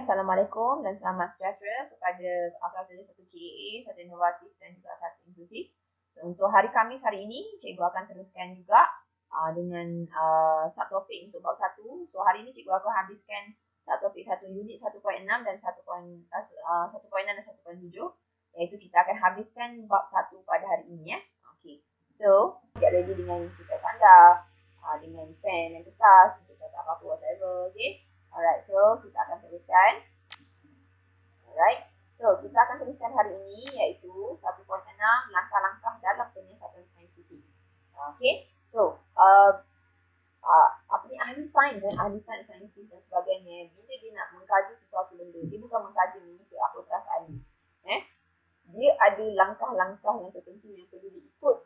Assalamualaikum dan selamat sejahtera kepada pelajar 1 KAA, 1 inovatif dan juga 1 inklusif. So, untuk hari Khamis hari ini, cikgu akan teruskan juga dengan subtopik untuk bab 1. So, hari ini cikgu akan habiskan subtopik 1 unit 1.6 dan 1.6 dan 1.7, iaitu kita akan habiskan bab 1 pada hari ini ya. Okay. So, get ready dengan kitab anda, dengan pen dan kertas untuk catat apa-apa whatever. Okay. Alright, so kita akan teruskan. Alright, so kita akan teruskan hari ini iaitu 1.6 langkah-langkah dalam penyiasatan saintifik. Okay, so ahli sains saintifik dan sebagainya, bila dia nak mengkaji sesuatu benda, dia bukan mengkaji mengikut apa perasaan dia. Dia ada langkah-langkah yang tertentu yang perlu diikut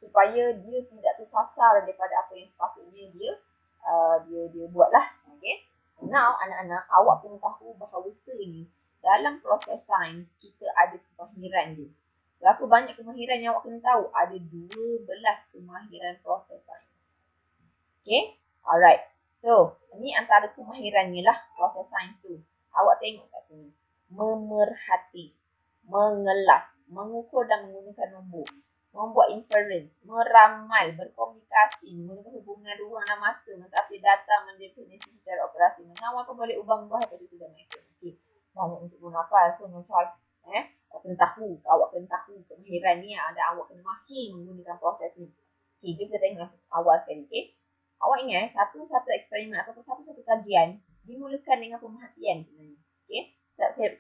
supaya dia tidak tersasar daripada apa yang sepatutnya dia buatlah. Okay. Now, anak-anak, awak kena tahu bahawa ni dalam proses sains, kita ada kemahiran dia. Berapa banyak kemahiran yang awak kena tahu? Ada 12 kemahiran proses sains. Okay. Alright. So, ni antara kemahirannya lah proses sains tu. Awak tengok kat sini. Memerhati, mengelas, mengukur dan menggunakan nombor, membuat inference, meramal, berkomunikasi, menggunakan hubungan ruang dan masa, mentafsir data, mendefinisi secara operasi, mengawal pembalik ubah-ubah pada sudah method. Okay. Banyak untuk guna hafal, so no choice. Awak kena tahu kemahiran ni, ada awak kena mahir menggunakan proses ni. Okay, jom kita tengok awal sekali. Okay. Awak ingat, satu eksperimen atau satu kajian dimulakan dengan pemerhatian sebenarnya. Okay.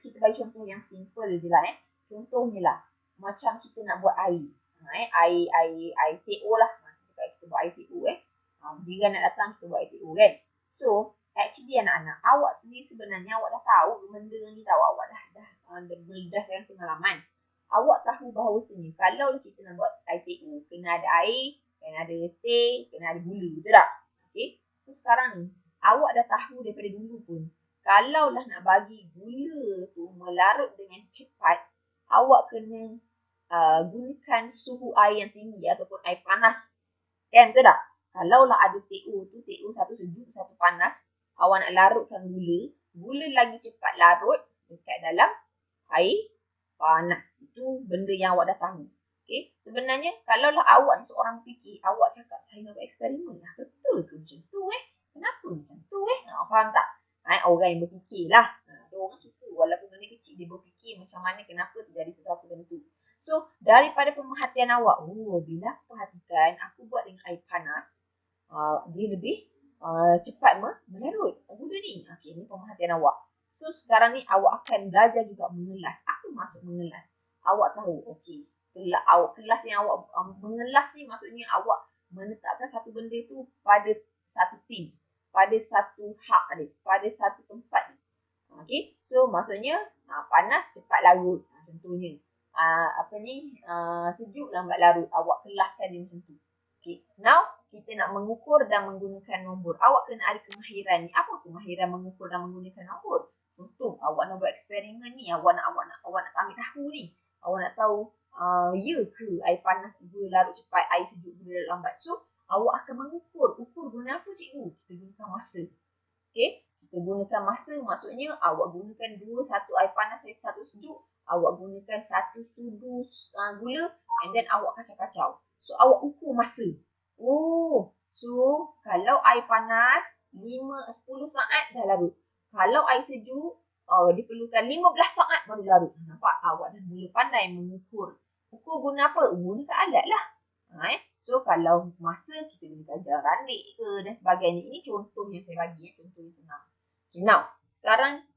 Kita bagi contoh yang simple je lah. Contohnya lah, macam kita nak buat air. Air TO lah. Kita buat air TO Jika nak datang kita buat air TO kan. So, actually anak-anak, awak sendiri sebenarnya awak dah tahu benda ni tahu. Awak dah berdasarkan pengalaman. Awak tahu bahawa sini kalau kita nak buat air TO, kena ada air, kena ada teh, kena ada gula, betul tak? Okay. So, sekarang ni, awak dah tahu daripada dulu pun, kalaulah nak bagi gula tu melarut dengan cepat, awak kena gunakan suhu air yang tinggi ataupun air panas. Kan, betul tak? Kalaulah ada TO tu, TO satu sejuk, satu panas, awak nak larutkan gula lagi cepat larut dekat dalam air panas. Itu benda yang awak dah tahu. Okay? Sebenarnya, kalaulah awak seorang fikir, awak cakap, saya nak buat eksperimen lah. Betul ke macam tu Kenapa macam tu faham tak? Orang yang berfikir lah. Orang suka walaupun benda kecil, dia berfikir macam mana, kenapa terjadi sesuatu benda tu. So, daripada pemerhatian awak, bila aku perhatikan, aku buat dengan air panas, dia lebih cepat melarut gula ni. Okay, ni pemerhatian awak. So, sekarang ni awak akan belajar juga mengelas. Apa maksud mengelas? Awak tahu, okay, kelas yang awak mengelas ni maksudnya awak menetapkan satu benda tu pada satu tim, pada satu hak dia, pada satu tempat ni. Okay, so maksudnya panas cepat larut. Contohnya. Sejuk lambat larut. Awak kelaskan dia macam tu. Okay. Now, kita nak mengukur dan menggunakan nombor. Awak kena ada kemahiran ni. Apa kemahiran mengukur dan menggunakan nombor? Contoh, awak nak buat eksperimen ni. Awak nak ambil tahu ni. Awak nak tahu, ya ke air panas boleh larut cepat, air sejuk boleh lambat. So, awak akan mengukur. Ukur guna apa cikgu? Kita gunakan masa. Okay. Kita gunakan masa, maksudnya awak gunakan satu air panas dan satu sejuk. Awak gunakan satu sudu gula and then awak kacau-kacau. So, awak ukur masa. So kalau air panas 10 saat dah larut. Kalau air sejuk, diperlukan 15 saat baru larut. Nampak? Awak dah mula pandai mengukur. Ukur guna apa? Gunakan alat lah. So, kalau masa kita gunakan jam randik ke dan sebagainya. Ini contoh yang saya bagi. Contoh yang senang. Okay, now, sekarang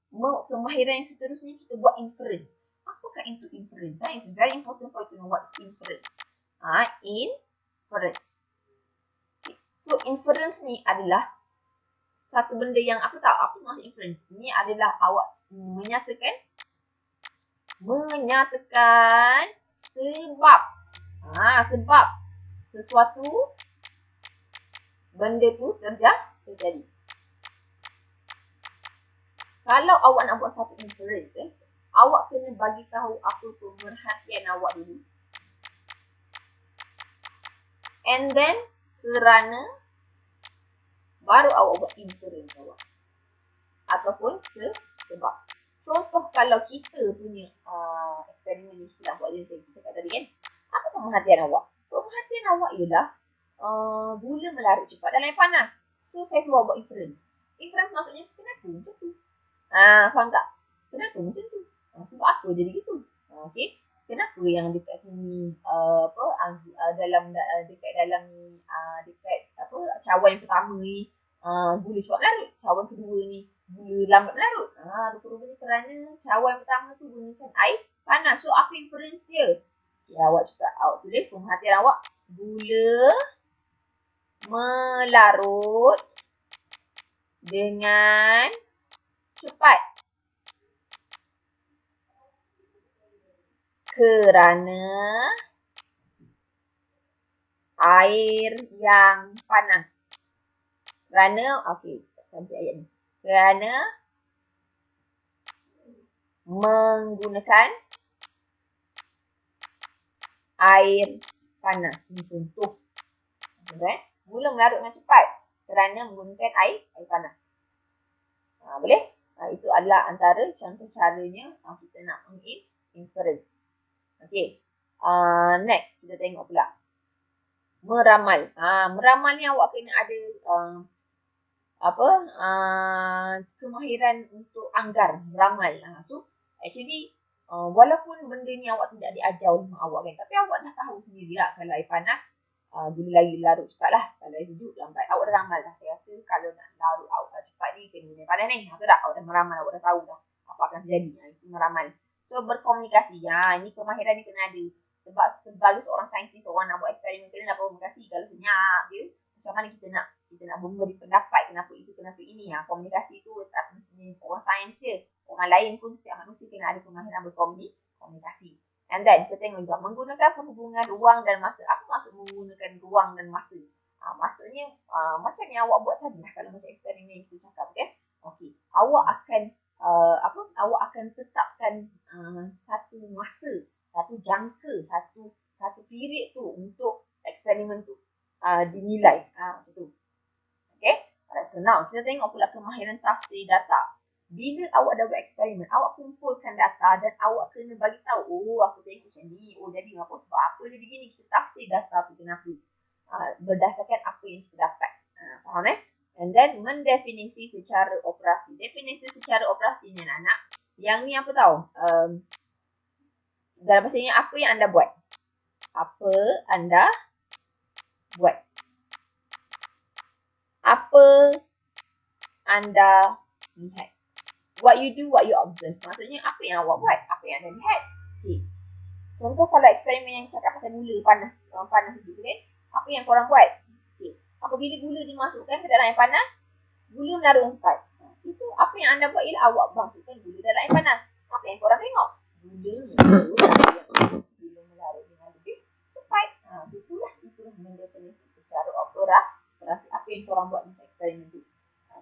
kemahiran yang seterusnya kita buat inference. Apakah itu inference? It's very important for you to know what is inference. Inference. Okay. So, inference ni adalah satu benda yang apa maksud inference? Ini adalah awak menyatakan sebab. Sebab sesuatu benda tu terjadi. Kalau awak nak buat satu inference, awak kena bagi tahu apa pemerhatian awak dulu. And then, kerana baru awak buat inference awak. Ataupun Sebab contoh kalau kita punya eksperimen ni kita nak buat dia kita cakap tadi kan. Apa pemerhatian awak? Pemerhatian awak ialah gula melarut cepat dalam air panas. So saya suruh buat inference. Inference maksudnya kenapa macam tu? Faham tak? Kenapa macam tu? Sebab apa jadi gitu? Okey. Kenapa yang dekat sini dekat cawan yang pertama ni gula cepat melarut, cawan kedua ni gula lambat melarut. Rupa-rupanya kerana cawan pertama tu gunakan air panas. So apa inference dia? Ya, awak tulis pemerhatian awak, gula melarut dengan cepat kerana air yang panas. Sampai ayat ni. Kerana menggunakan air panas. Ini contoh. Gula melarut dengan cepat kerana menggunakan air panas. Boleh? Itu adalah antara contoh caranya kita nak inference. Okey. Next kita tengok pula. Meramal. Meramal ni awak kena ada kemahiran untuk anggar, meramal. So actually walaupun benda ni awak tidak diajar oleh mak awak kan, tapi awak dah tahu sendiri lah kalau air panas gula lagi larut cepat lah, kalau air sejuk lambat. Awak dah ramal dah. Saya rasa kalau nak larut awak cepat ni kena guna panas ni. Betul tak? Awak dah meramal, awak dah tahu dah apa akan terjadi. Itu meramal. So berkomunikasi. Ini kemahiran ni kena ada. Sebab sebagai seorang saintis, orang nak buat eksperimen kena nak berkomunikasi. Kalau senyap je, macam mana kita nak memberi pendapat kenapa itu, kenapa ini. Komunikasi tu tak semestinya orang sains je. Orang lain pun, setiap manusia kena ada kemahiran berkomunikasi. And then kita tengok juga menggunakan perhubungan ruang dan masa. Apa maksud menggunakan ruang dan masa? Maksudnya macam yang awak buat tadi lah, kalau macam eksperimen kita cakap kan. Okey, awak akan tetapkan satu masa, satu jangka, satu period tu untuk eksperimen tu dinilai. Macam tu. Okey. Alright, so now kita tengok pula kemahiran tafsir data. Bila awak dah buat eksperimen, awak kumpulkan data dan awak kena bagi tahu, aku tengok macam ni, jadi apa sebab apa jadi gini, kita tafsir data tu kenapa. Berdasarkan apa yang kita dapat. Faham And then mendefinisi secara operasi. Definisi secara operasi ni anak-anak. Yang ni apa tahu? Dalam bahasa ini apa yang anda buat? Apa anda buat? Apa anda lihat? What you do, what you observe. Maksudnya apa yang awak buat? Apa yang anda lihat? Okay. Contoh kalau eksperimen yang cakap pasal gula panas gitu kan. Apa yang korang buat? Okay. Apabila gula dimasukkan ke dalam air panas, gula melarut cepat. Itu apa yang anda buat ialah awak masukkan gula dalam air panas. Apa yang korang tengok? Gula melarut dengan lebih cepat. Itulah mendefinisi secara operasi apa yang korang buat masa eksperimen itu.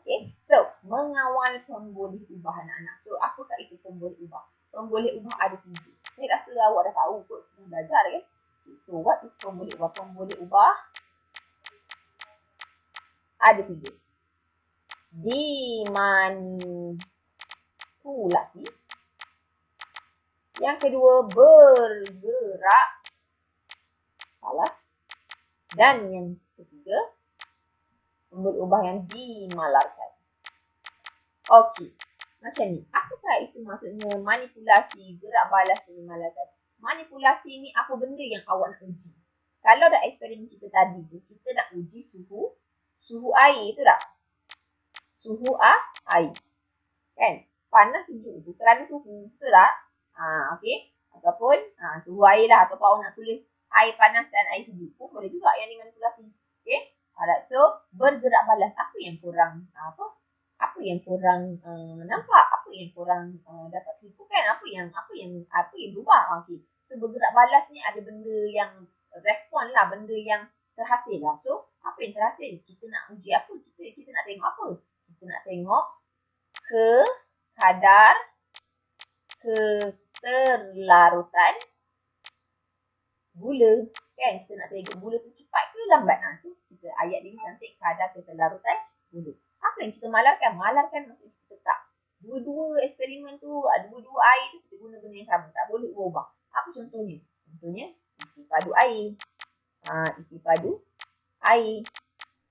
Okay, so mengawal pemboleh ubah anak-anak. So apakah itu pemboleh ubah? Pemboleh ubah ada 3. Saya rasa awak dah tahu kot, dah belajar kan. Okay, so what is pemboleh ubah? Pemboleh ubah ada 3. Dimanipulasi. Yang kedua bergerak palas. Dan yang ketiga pemboleh ubah yang dimalarkan. Okey. Macam ni. Apakah itu maksudnya manipulasi, gerak balas dan dimalarkan? Manipulasi ni apa benda yang awak nak uji? Kalau dah eksperimen kita tadi tu, kita nak uji suhu air tu tak? Suhu air. Kan? Panas sejuk tu kerana suhu. Betul tak? Okey. Ataupun suhu air lah. Ataupun awak nak tulis air panas dan air sejuk. Boleh juga yang dimanipulasi. Okey. Alright, so bergerak balas. Apa yang korang nampak? Apa yang korang dapat simpulkan? Apa yang berubah? Okey. So bergerak balas ni ada benda yang respon lah, benda yang terhasil lah. So apa yang terhasil? Kita nak uji apa? Kita nak tengok apa? Kita nak tengok kadar keterlarutan gula. Kan? Kita nak tengok gula tu cepat ke lambat. So kita ayat ini cantik, kadar keterlarutan gula. Apa yang kita malarkan? Malarkan maksudnya kita letak dua-dua benda yang sama. Tak boleh ubah. Apa contohnya? Contohnya, isi padu air. Isi padu air.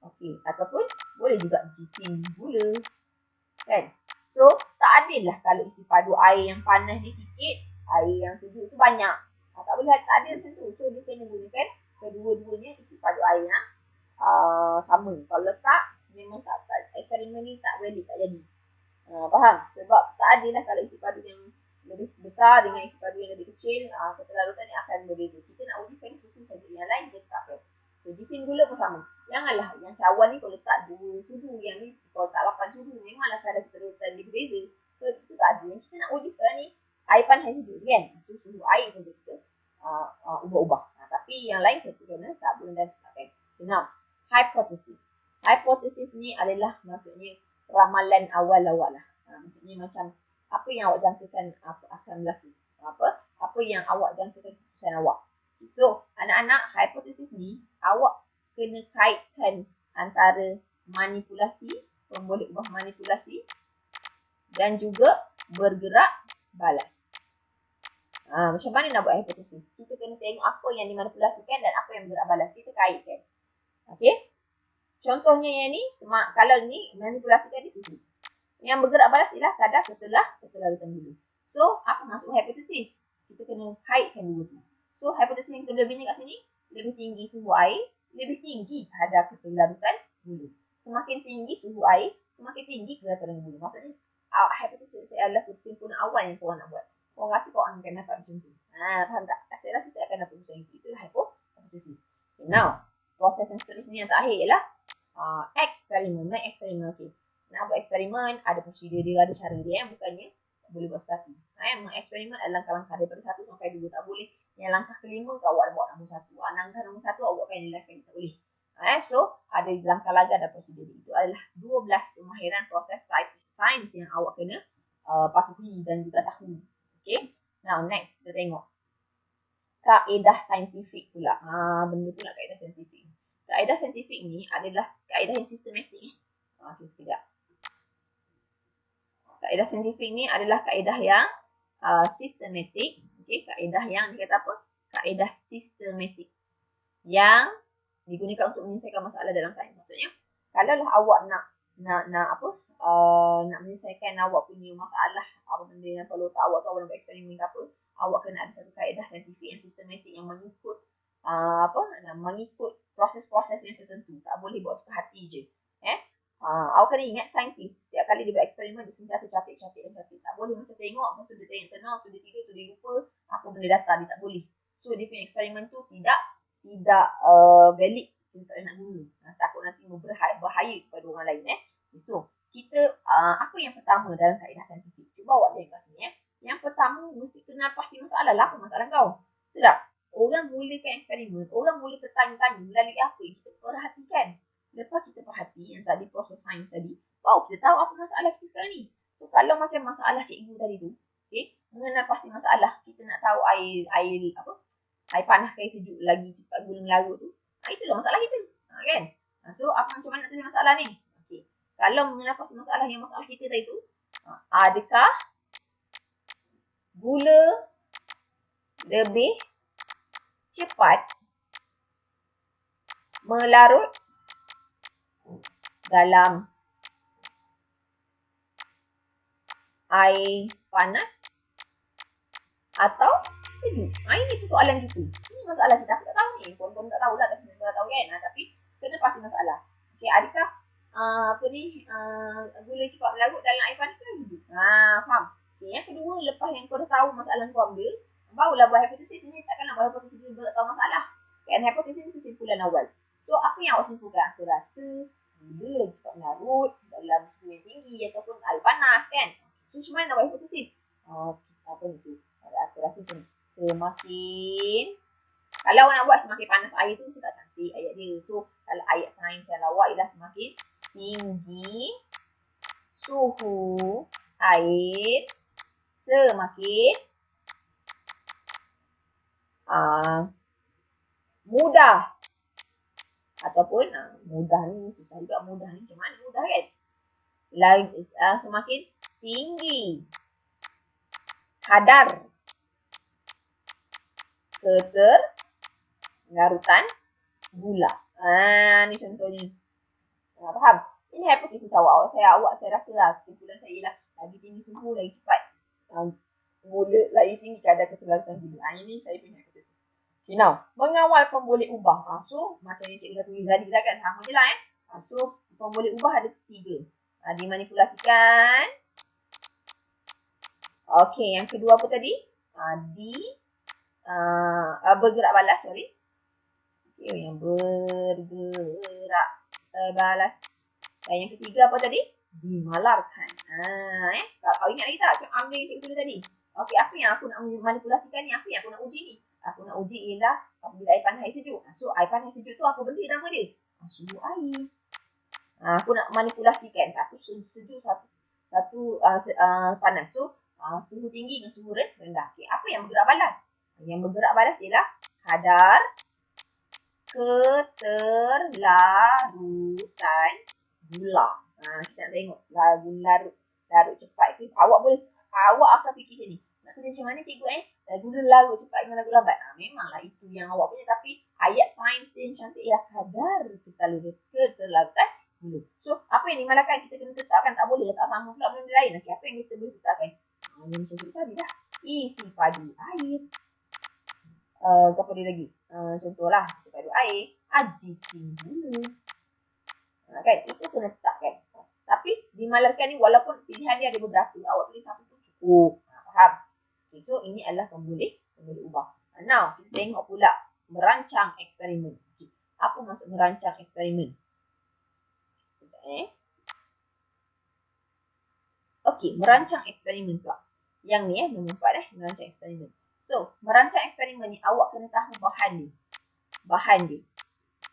Okey, ataupun boleh juga jisim gula. Kan? So, tak adil lah kalau isi padu air yang panas ni sikit, air yang sejuk tu banyak. Tak boleh, tak adil macam tu. So, dia kena gunakan kedua-duanya isi padu air yang sama. Kalau tak, memang tak eksperimen ni tak valid, tak jadi. Faham? Sebab tak adil lah kalau isi padu yang lebih besar dengan isi padu yang lebih kecil, keterlarutan ni akan berbeza. Kita nak uji sekali suhu saja, yang lain dia tak. So, jisim gula pun sama. Janganlah yang cawan ni kalau letak 2 sudu, yang ni kalau tak 8 sudu, memanglah kadar keterlarutan dia berbeza. So, itu tak adil. Yang kita nak uji sekarang ni, air panas hidup kan? So, suhu air pun kita ubah-ubah. Tapi yang lain kita kena sabun dan sebagainya. Now, hypothesis. Hypothesis ni adalah maksudnya ramalan awal-awal lah. Maksudnya macam apa yang awak jangkakan akan berlaku. Apa yang awak jangkakan keputusan awak. So, anak-anak, hipotesis ni awak kena kaitkan antara manipulasi, pemboleh ubah manipulasi dan juga bergerak balas. Macam mana nak buat hipotesis? Kita kena tengok apa yang dimanipulasikan dan apa yang bergerak balas. Kita kaitkan. Okey? Contohnya yang ni, kalau ni manipulasikan di situ. Yang bergerak balas ialah kadar keterlarutan dulu. So, apa maksud hipotesis? Kita kena kaitkan dulu tu. So, hipotesis yang kita boleh bina kat sini, lebih tinggi suhu air, lebih tinggi kadar keterlarutan gula. Semakin tinggi suhu air, semakin tinggi keterlarutan gula. Maksudnya, hipotesis adalah kesimpulan awal yang korang nak buat. Korang rasa korang akan dapat macam tu. Faham tak? Saya rasa saya akan dapat macam itu. Itulah hipotesis. Okay, now, proses yang seterusnya yang terakhir ialah eksperimen. Eksperimen, okey. Nak buat eksperimen, ada prosedur dia, ada cara dia. Bukannya boleh buat sekali. Mengeksperimen adalah langkah-langkah daripada 1 sampai 2. Tak boleh. Yang langkah kelima kau awak buat nombor 1. Langkah nombor 1 awak finalize-kan. Tak boleh. So, ada langkah-langkah dan prosedur. Itu adalah 12 kemahiran proses sains yang awak kena patuhi dan juga tahu. Okay. Now, next kita tengok. Kaedah saintifik pula. Benda pula kaedah saintifik. Kaedah saintifik ni adalah kaedah yang sistematik. Okay, sekejap. Kaedah saintifik ni adalah kaedah yang sistematik. Okay, kaedah yang dikata apa? Kaedah sistematik yang digunakan untuk menyelesaikan masalah dalam sains. Maksudnya, kalaulah awak nak menyelesaikan awak punya masalah, apa benda yang perlu tahu awak tahu dalam eksperimen ke apa, awak kena ada satu kaedah saintifik yang sistematik yang mengikut mengikut proses-proses yang tertentu. Tak boleh buat suka hati je. Awak kena ingat saintis, setiap kali dia buat eksperimen, dia sentiasa catat. Tak boleh macam tengok, lepas tu dia tengok tenang, tu dia tidur, tu dia lupa apa benda data, dia tak boleh. So, dia punya eksperimen tu tidak valid. Kita tak nak guna. Takut nanti berbahaya kepada orang lain. So, kita, apa yang pertama dalam kaedah saintifik? Cuba awak tengok kat sini. Yang pertama, mesti kenal pasti masalah lah. Apa masalah kau? Tidak. Orang mulakan eksperimen, orang mula bertanya-tanya melalui apa yang kita perhatikan. Lepas kita perhati yang tadi proses sains tadi, baru kita tahu apa masalah kita sekarang ni. So, kalau macam masalah cikgu tadi tu, okay, mengenal pasti masalah, kita nak tahu air panas ke air sejuk lagi cepat gula melarut tu, itulah masalah kita. Kan? So, macam mana nak tahu masalah ni? Okay. Kalau mengenal pasti masalah yang masalah kita tadi tu, adakah gula lebih cepat melarut dalam air panas atau sejuk? Ini persoalan kita. Ini masalah kita. Aku tak tahu ni. Puan-puan tak tahulah. Tapi saya tak tahu kan. Tapi kena pasti masalah. Okay, adakah gula cepat melarut dalam air panas ke sejuk? Faham? Okay, yang kedua, lepas yang kau dah tahu masalah kau ambil, barulah buat hipotesis. Ini takkan nak buat hipotesis dulu tak tahu masalah. Kan, hipotesis ni kesimpulan awal. So, apa yang awak simpulkan? Aku rasa gula lebih cepat melarut dalam suhu yang tinggi ataupun air panas kan. So, macam mana nak buat hipotesis? Apa ni tu? Aku rasa macam semakin, kalau nak buat semakin panas air tu, tak cantik ayat dia. So, kalau ayat sains yang lawak ialah semakin tinggi suhu air, semakin mudah. Ataupun mudah ni susah juga. Mudah ni macam mana mudah kan? Semakin tinggi kadar keterlarutan gula. Ni contohnya. Faham? Ini hipotesis awak. Saya rasa lah, kesimpulan saya ialah lagi tinggi suhu, lagi cepat gula, lagi tinggi kadar keterlarutan gula. Ini saya punya hipotesis. Okay, now, mengawal pemboleh ubah. So, macam yang cikgu dah tulis tadi lah kan, sama je lah So, pemboleh ubah ada 3. Dimanipulasikan. Okay, yang kedua apa tadi? Bergerak balas, sorry. Okay, yang bergerak balas. Dan yang ketiga apa tadi? Dimalarkan. Kau ingat lagi tak? Macam ambil cikgu tulis tadi. Okay, apa yang aku nak manipulasikan ni? Apa yang aku nak uji ni? Aku nak uji ialah apabila air panas, air sejuk. So, air panas, sejuk tu apa benda nama dia? Suhu air. Aku nak manipulasikan. Satu sejuk, satu panas. So, suhu tinggi dengan suhu rendah. Okay, apa yang bergerak balas? Yang bergerak balas ialah kadar keterlarutan gula. Kita nak tengok larut cepat ke. Awak akan fikir macam ni. Nak tulis macam mana cikgu gula larut cepat dengan larut lambat. Memanglah itu yang awak punya, tapi ayat sains dia yang cantik ialah kadar keterlarutan gula. So, apa yang dimalahkan kita kena tetapkan, tak boleh tak sama pula benda lain. Okay, apa yang kita boleh tetapkan? Yang macam cikgu tadi lah. Isi padu air. Apa dia lagi? Contohlah, isi padu air. Jising gula. Kan? Itu kena tetapkan. Tapi dimalarkan ni walaupun pilihan dia ada beberapa, awak tulis satu pun cukup. Faham? Okay, so ini adalah pemboleh ubah. Now, kita tengok pula merancang eksperimen. Okay. Apa maksud merancang eksperimen? Okay, merancang eksperimen pula. Yang ni nombor 4 merancang eksperimen. So, merancang eksperimen ni awak kena tahu bahan dia.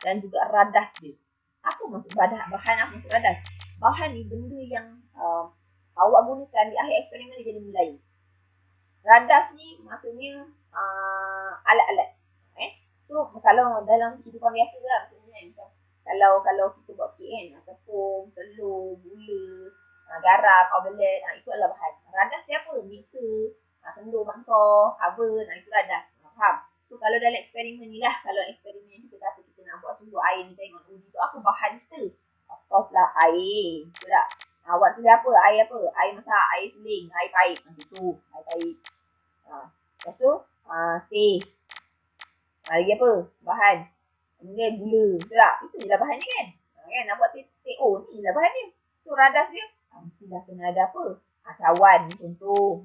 Dan juga radas dia. Apa maksud bahan, apa maksud radas? Bahan ni benda yang awak gunakan di akhir eksperimen dia jadi mulai. Radas ni maksudnya alat-alat. So, kalau dalam kehidupan biasa lah, maksudnya macam kalau kita buat kek tepung, telur, gula, garam, obelet, itu adalah bahan. Radas dia apa? Mixer, sendur mangkok, oven, itu radas. Faham? So, kalau dalam eksperimen ni lah, kalau eksperimen yang kita kata kita nak buat suhu air ni, tengok uji tu apa bahan kita? Of course lah air. Betul tak? Awak tulis apa? Air apa? Air masak, air suling, air pahit. Macam tu, air pahit. Lepas tu, teh. Lagi apa? Bahan. Kemudian gula. Betul tak? Itu je lah bahan ni kan? Nak buat teh ni lah bahan dia. So, radas dia, mestilah kena ada apa? Cawan. Contoh.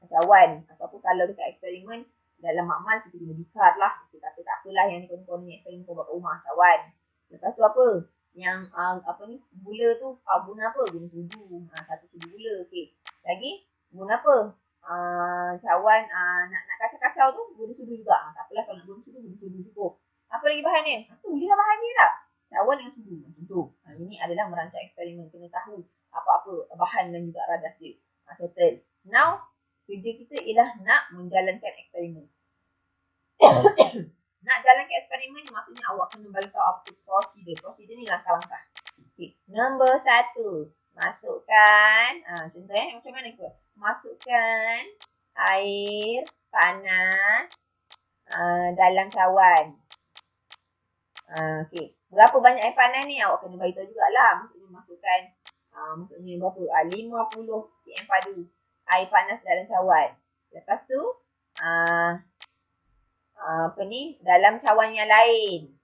Cawan. Ataupun kalau dekat eksperimen, dalam makmal kita guna bikar lah. Kita kata tak apalah yang ni konon-konon eksperimen kau buat kat rumah. Cawan. Lepas tu apa? Yang gula tu guna apa? Guna sudu. Satu sudu gula. Okay. Lagi guna apa? Cawan nak kacau-kacau tu guna sudu juga. Tak apalah kalau nak guna sudu cukup. Apa lagi bahan ni? Tu dia lah bahan dia tak? Cawan dengan sudu. Macam tu. Ini adalah merancang eksperimen. Kena tahu apa-apa bahan dan juga radas dia. Settle. Now, kerja kita ialah nak menjalankan eksperimen. Nak jalankan eksperimen maksudnya awak kena balik tahu apa prosedur. Prosedur ni langkah-langkah. Okay. Nombor 1. Masukkan. Contohnya macam mana ke? Masukkan air panas dalam cawan. Okay. Berapa banyak air panas ni awak kena beritahu jugalah. Maksudnya masukkan maksudnya berapa? 50 cm padu air panas dalam cawan. Lepas tu dalam cawan yang lain.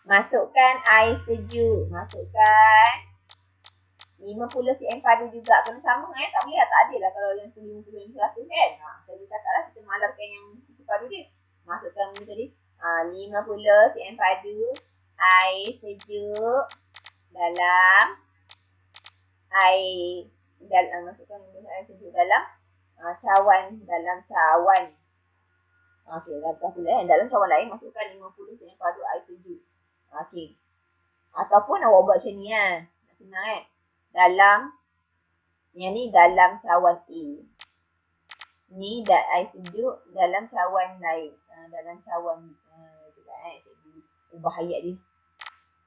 Masukkan air sejuk. Masukkan 50 cm padu juga. Kena sama tak boleh lah. Tak adil lah kalau yang 50 yang 100 kan. Saya cakap lah kita malarkan yang isi padu dia. Masukkan ni tadi 50 cm padu air sejuk dalam air. Masukkan air sejuk dalam cawan. Okey, dalam cawan lain masukkan 50 cm padu air sejuk. Okey. Ataupun awak buat macam ni lah. Nak senang kan? Yang ni dalam cawan A. Ni air sejuk dalam cawan lain. Dalam cawan cikgu ubah ayat dia.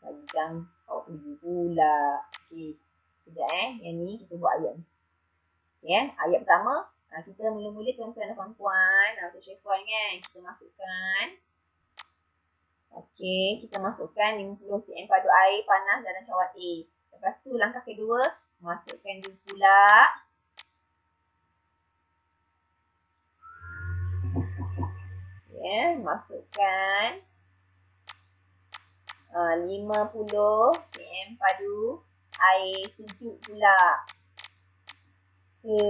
Awak pergi pula. Okey. Sekejap Yang ni kita buat ayat ni. Ya, ayat pertama. Kita mula-mula tuan-tuan dan puan-puan. Untuk syaifuan kan. Kita masukkan. Okey, kita masukkan 50 cm padu air panas dalam cawan A. Lepas tu langkah kedua, masukkan dulu pula. Ya, masukkan 50 cm padu air sejuk pula ke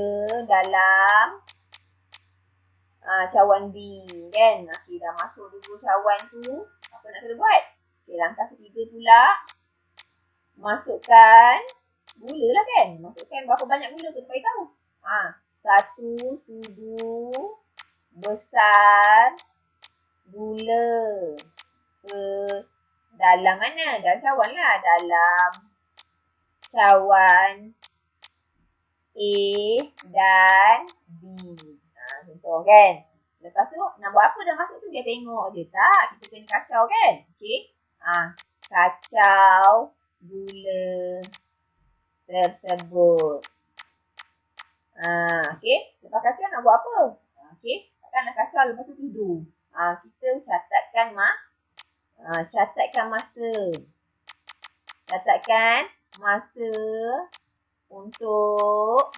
dalam cawan B kan. Okey, dah masuk dulu cawan tu. Apa nak kena buat? Okey, langkah ketiga pula. Masukkan gula lah kan. Masukkan berapa banyak gula kena beritahu. 1 tudu besar gula ke dalam mana? Dalam cawan lah. Dalam cawan A dan B. Contoh kan. Lepas tu nak buat apa dah masuk tu dia tengok je tak. Kita kena kacau kan. Okey. Kacau gula tersebut. Okey. Lepas kacau nak buat apa? Okey. Takkanlah kacau lepas tu tidur. Kita catatkan masa. Catatkan masa untuk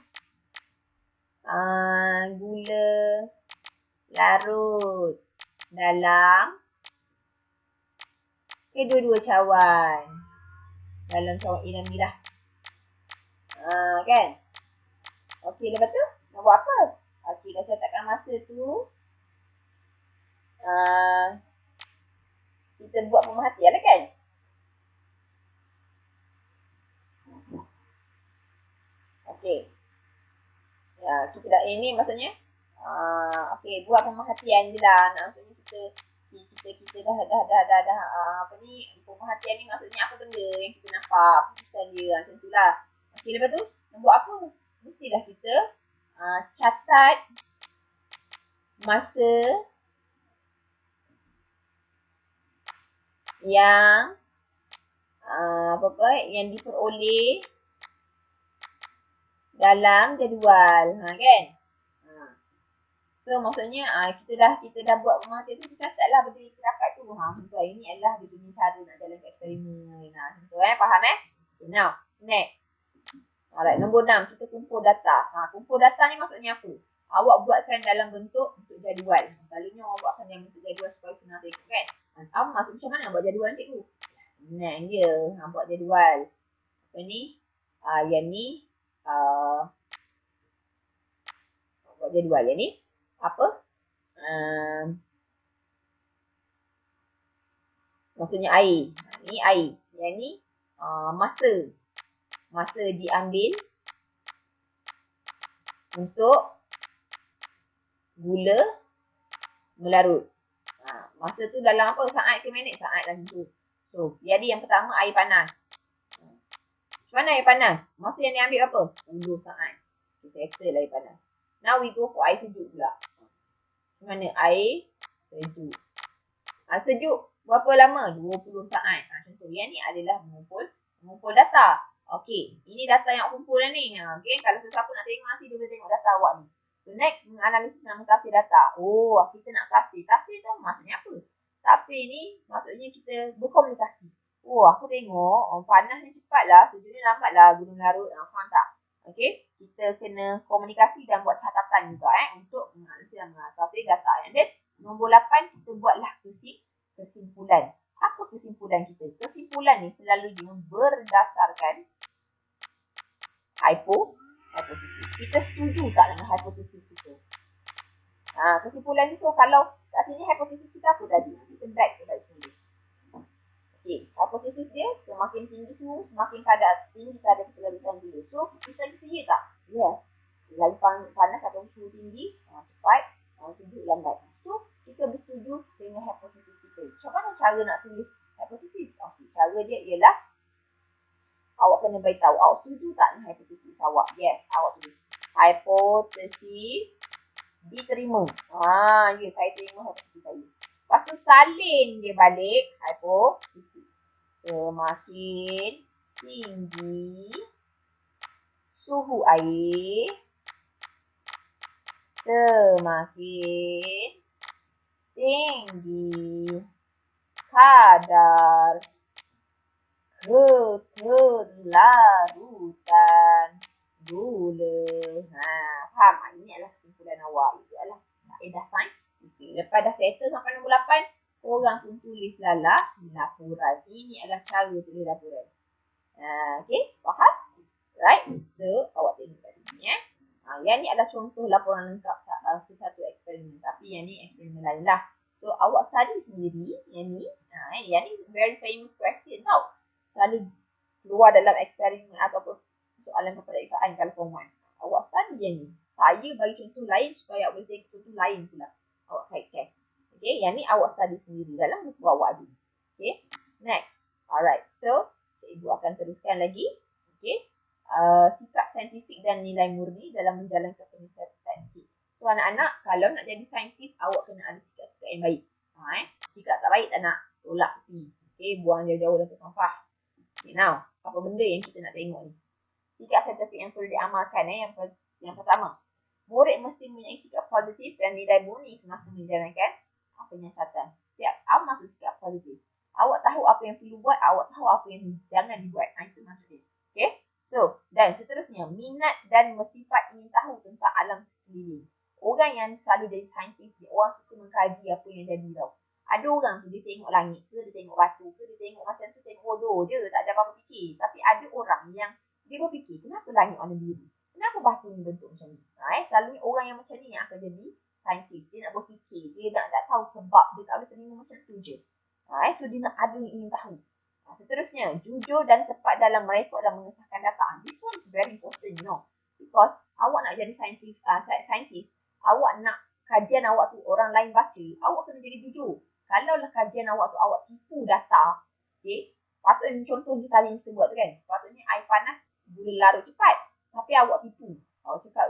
gula larut dalam kedua-dua cawan. Dalam cawan A dan B lah. Kan? Okey, lepas tu nak buat apa? Okey, dah catatkan masa tu. Kita buat pemerhatian lah kan? Okey. Ya, kita dah ini maksudnya okey, buat pemerhatian je lah. Maksudnya kita dah apa ni, pemerhatian ni maksudnya apa benda yang kita nampak, keputusan dia macam tu lah. Okey, lepas tu nak buat apa? Mestilah kita catat masa yang yang diperoleh dalam jadual, kan? So maksudnya kita dah buat pemerhatian tu, kita catatlah benda yang kita dapat tu. Contoh ini adalah dia punya cara nak jalankan eksperimen. Contoh faham Okay, now next. Alright, nombor 6 kita kumpul data. Kumpul data ni maksudnya apa? Awak buatkan dalam bentuk jadual. Selalunya awak buatkan dalam bentuk jadual supaya senang tengok kan. Awak maksud macam mana nak buat jadual cikgu? Senang je. Buat jadual. Apa ni? Yang ni buat jadual. Yang ni apa? Maksudnya air. Ni air. Yang ni masa. Masa diambil untuk gula melarut. Masa tu dalam apa? Saat ke minit? Saat lah tu. So, jadi yang pertama air panas. Macam mana air panas? Masa yang diambil apa? 10 saat. Kita extra air panas. Now we go for air sejuk pula. Macam mana? Air sejuk. Sejuk berapa lama? 20 saat. Contoh yang ni adalah mengumpul data. Okey, ini data yang awak kumpul ni. Okey, kalau sesiapa nak tengok nanti dia boleh tengok data awak ni. So next, menganalisis dan mentafsir data. Kita nak tafsir. Tafsir tu maksudnya apa? Tafsir ni maksudnya kita berkomunikasi. Aku tengok panasnya cepat lah, sejuknya lambat lah, gunung larut. Faham tak? Okey, kita kena komunikasi dan buat catatan juga untuk menganalisis dan mentafsir data. And then, nombor 8, kita buatlah kesimpulan. Apa kesimpulan kita? Kesimpulan ni selalunya berdasarkan hipotesis. Kita setuju tak dengan hipotesis kita? Kesimpulan ni, so kalau kat sini hipotesis kita apa tadi? Kita drag ke kat sini. Okey, hipotesis dia semakin tinggi suhu, semakin tinggi kadar kelarutan gula. So, keputusan kita ya tak? Yes. Lagi panas atau suhu tinggi, cepat, sejuk, lambat. So, kita bersetuju dengan hipotesis kita. Macam mana cara nak tulis hipotesis? Okey, cara dia ialah awak kena beritahu awak setuju tak dengan hipotesis awak. Yes, awak tulis hipotesis diterima. Ya, saya terima hipotesis saya. Lepas tu salin dia balik hipotesis. Semakin tinggi suhu air, semakin tinggi kadar keterlarutan gula. Faham? Ini adalah kesimpulan awak. Itu adalah kaedah sains. Lepas dah settle sampai nombor 8, korang pun tulislah laporan. Ini adalah cara tulis laporan. Okay, faham? Right? So, awak tengok kat sini yang ni adalah contoh laporan lengkap sesatu eksperimen. Tapi yang ni eksperimen lain lah. So, awak study sendiri. Yang ni very famous question tau. Selalu keluar dalam eksperimen ataupun soalan peperiksaan kalau form 1. Awak study yang ni. Saya bagi contoh lain supaya awak boleh tengok contoh lain pula. Awak kaitkan. Okay, yang ni awak study sendiri dalam buku awak ada. Okay, next. Alright, so cikgu akan teruskan lagi. Okay, sikap saintifik dan nilai murni dalam menjalankan penyiasatan. So anak-anak, kalau nak jadi saintis, awak kena ada sikap-sikap yang baik. Sikap tak baik tak nak, tolak tepi. Okay, buang jauh-jauh dalam sampah. Okay, now, apa benda yang kita nak tengok ni? Sikap saintifik yang perlu diamalkan. Yang pertama, murid mesti mempunyai sikap positif dan nilai murni semasa menjalankan penyiasatan. Apa maksud sikap positif? Awak tahu apa yang perlu buat, awak tahu apa yang jangan dibuat. Itu maksudnya. Okay? So, dan seterusnya, minat dan bersifat ingin tahu tentang alam sekeliling. Orang yang selalu jadi saintis, orang suka mengkaji apa yang jadi tau. Ada orang tu, dia tengok langit ke, dia tengok batu ke, dia tengok macam tu, tengok bodoh je, tak ada apa-apa fikir. Tapi ada orang yang dia berfikir, kenapa langit warna biru? Kenapa batu ni bentuk macam ni? Selalunya orang yang macam ni yang akan jadi saintis. Dia nak berfikir, dia nak tahu sebab, dia tak boleh terima macam tu je. So, dia nak ada yang ingin tahu. Seterusnya, jujur dan tepat dalam merekod dan mengesahkan data. This one is very important, you know. Because awak nak jadi saintis, awak nak kajian awak tu orang lain baca, awak kena jadi jujur. Kalaulah kajian awak tu awak tipu data, okay, patutnya contoh je tadi kita buat tu kan, patutnya air panas gula larut cepat, tapi awak tipu. Awak cakap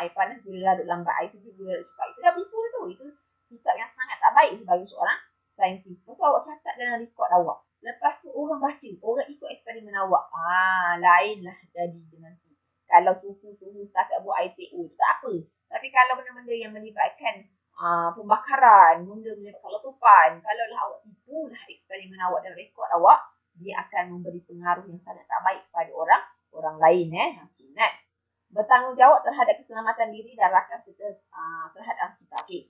air panas gula larut lambat, air sejuk gula larut cepat. Itu dah tipu tu. Itu sikap yang sangat tak baik sebagai seorang saintis. Lepas tu awak catat dalam rekod awak. Lepas tu orang baca, orang ikut eksperimen awak. Lainlah jadi nanti. Kalau suhu setakat buat ITO, tak apa. Tapi kalau benda-benda yang melibatkan pembakaran, benda melibatkan letupan, kalau lah awak tipulah eksperimen awak dan rekod awak, dia akan memberi pengaruh yang sangat tak baik kepada orang lain. Okay, next. Bertanggungjawab terhadap keselamatan diri dan rakan serta terhadap kita. Okay.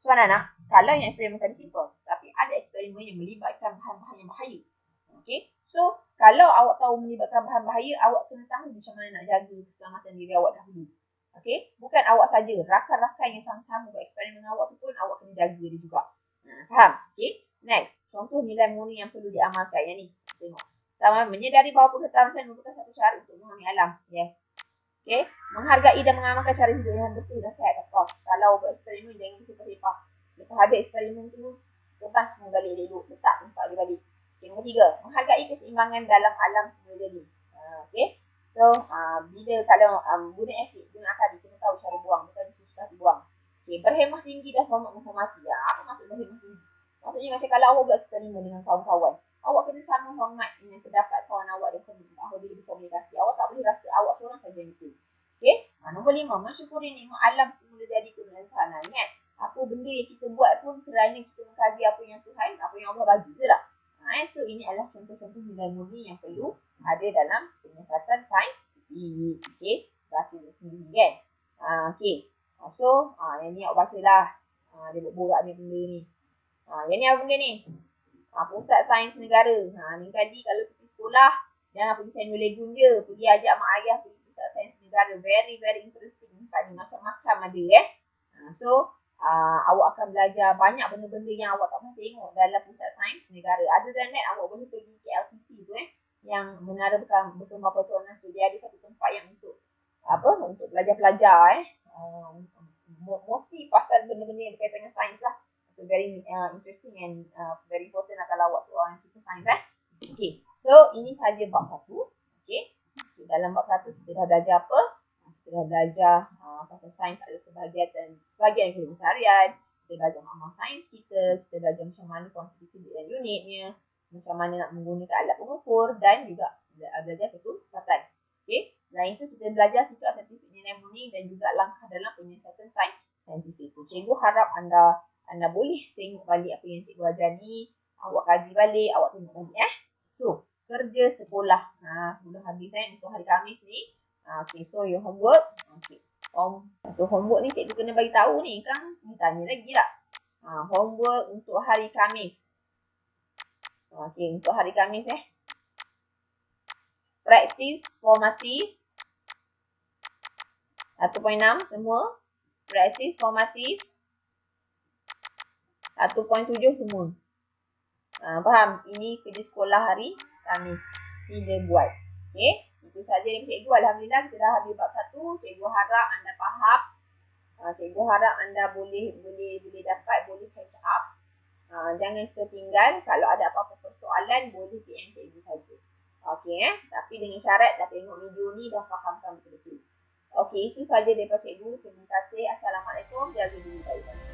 So anak-anak, kalau yang eksperimen tadi simple, tapi ada eksperimen yang melibatkan bahan-bahan yang bahaya. Okay. So, kalau awak tahu melibatkan bahan bahaya, awak kena tahu macam mana nak jaga keselamatan diri awak dahulu. Okay. Bukan awak saja, rakan-rakan yang sama-sama buat eksperimen awak tu pun awak kena jaga dia juga. Faham? Okay. Next. Contoh nilai murni yang perlu diamalkan. Yang ni. Tengok. Pertama, menyedari bahawa pengetahuan merupakan satu cara untuk memahami alam. Yes. Okay. Menghargai dan mengamalkan cara hidup yang bersih dan sihat. Of course. Kalau buat eksperimen, jangan sepah-sepah. Lepas habis eksperimen tu, lepas semua balik elok. Letak tempat dia balik. Okay, nombor 3. Menghargai keseimbangan dalam alam semula jadi. Okay. So, bila kalau guna asid, guna akali, kena tahu cara buang. Bukan susah dibuang. Okay. Berhemah tinggi dan menghormati. Apa maksud berhemah tinggi? Maksudnya macam kalau awak buat eksperimen dengan kawan-kawan, awak kena sama hormat dengan pendapat kawan awak dan awak bila berkomunikasi. Awak tak boleh rasa awak seorang saja yang betul. Okay. Nombor 5. Mensyukuri nikmat alam semula jadi kebenaran sana. Ingat, apa benda yang kita buat pun kerana kita mengkaji apa yang Tuhan, apa yang Allah bagi je lah. So, ini adalah contoh-contoh nilai murni yang perlu ada dalam penyiasatan saintifik. Okay. Baca sendiri kan. Okay. So, yang ni awak baca lah. Dia borak ni benda ni. Yang ni apa benda ni? Pusat Sains Negara. Ni tadi kalau pergi sekolah, jangan pergi Saint Legun je. Pergi ajak mak ayah pergi Pusat Sains Negara. Very, very interesting. Tadi macam-macam ada So, awak akan belajar banyak benda-benda yang awak tak pernah tengok dalam Pusat Sains Negara. Other than that, awak boleh pergi KLCC tu yang Menara Berkembang Petronas tu. Dia ada satu tempat yang untuk untuk pelajar-pelajar mostly pasal benda-benda yang berkaitan dengan sains lah. So very interesting and very important lah kalau awak seorang yang suka sains Okay, so ini saja bab 1. Okay, dalam bab 1 kita dah belajar apa? Kita dah belajar pasal sains ada sebahagian kehidupan seharian. Kita belajar amal sains kita belajar macam mana kuantiti fizik dan unitnya, macam mana nak menggunakan alat pengukur dan juga belajar ketepatan. Okay, selain itu kita belajar sikap saintifik nilai murni dan juga langkah dalam penyiasatan saintifik. So, cikgu harap anda boleh tengok balik apa yang cikgu ajar ni. Awak kaji balik, awak tengok balik So, kerja sekolah. Sebelum habis untuk hari Khamis ni. Okay, so your homework. Okay. So, homework ni cikgu kena bagi tahu ni kan. Tanya lagi tak? Homework untuk hari Khamis. Okay, untuk hari Khamis Practice formatif 1.6 semua. Practice formatif 1.7 semua. Faham? Ini kerja sekolah hari Khamis. Sila buat. Okay. Itu saja dari cikgu. Alhamdulillah kita dah habis bab 1. Cikgu harap anda faham. Cikgu harap anda boleh dapat, boleh catch up. Jangan tertinggal. Kalau ada apa-apa persoalan, boleh PM cikgu saja. Okey Tapi dengan syarat dah tengok video ni, dah fahamkan betul-betul. Okey, itu saja daripada cikgu. Terima kasih. Assalamualaikum. Jaga diri baik-baik.